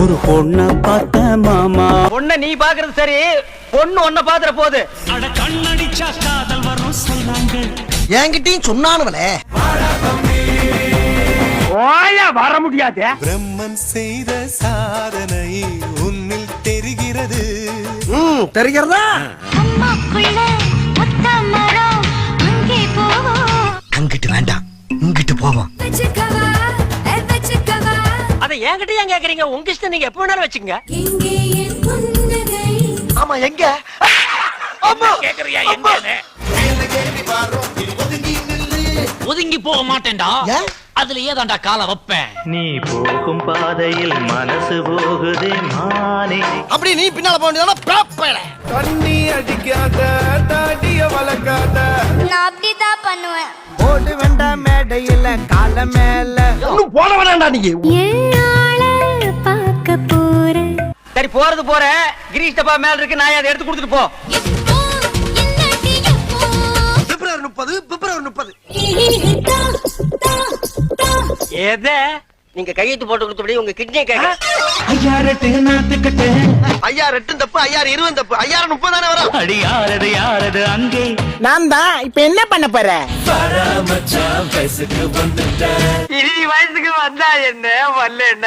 ஒரு பொண்ண பார்த்த மாமா. பொண்ண நீ பாக்குறது சரி, பொண்ணு ஒன்ன பாத்துற போது. அட கண்ணடிச்சா காதல் வரும் சொன்னாங்க. என்கிட்டயும் சொன்னானுவலே. ஓயா வர முடியாது. பிரம்மன் செய்த சாதனை உன்னில் தெரிகிறது. தெரிகிறதா? அம்மாக்குள்ள ஒத்த மரம் அங்கே போவோம். அங்கிட்டு வேண்டாம், இங்கிட்டு போவோம். அத என்கிட்ட ஏன் கேக்குறீங்க? உங்க இஷ்டம், நீங்க எப்ப வேணாலும் வச்சுங்க. ஆமா, எங்க? அம்மா கேக்குறியா எங்கன்னு? ஒதுங்கி போக மாட்டேன்டா. அதுல ஏதாண்டா கால வைப்பேன். நீ போகும் பாதையில் மனசு போகுதே மானே. அப்படி நீ பின்னால போக வேண்டியதான ப்ராப்பர். தண்ணி அடிக்காத தாடிய வளர்க்காத. நான் அப்படிதான் பண்ணுவேன். ஓடு வேண்டாம் மேடையில கால மேல. இன்னும் போட வேண்டாம்டா நீ. பார்க்க போறேன். சரி போறது போற. கிரீஷ் டப்பா மேல இருக்கு, நான் அதை எடுத்து கொடுத்துட்டு போ. பிப்ரவரி 30, பிப்ரவரி 30. எத நீங்க கையெழுத்து போட்டு கொடுத்தபடி உங்க கிட்னியை கேட்க. ஐயா ரெட்டு நாத்துக்கட்டு. ஐயா 2 தப்பு, ஐயா 20 தப்பு, ஐயா 30 தானே வரும். அடி யாரது யாரது அங்கே. நான் தான். இப்ப என்ன பண்ண போற? மச்சான் வயசுக்கு வந்துட்ட. இனி வயசுக்கு வந்தா என்ன, வரல என்ன?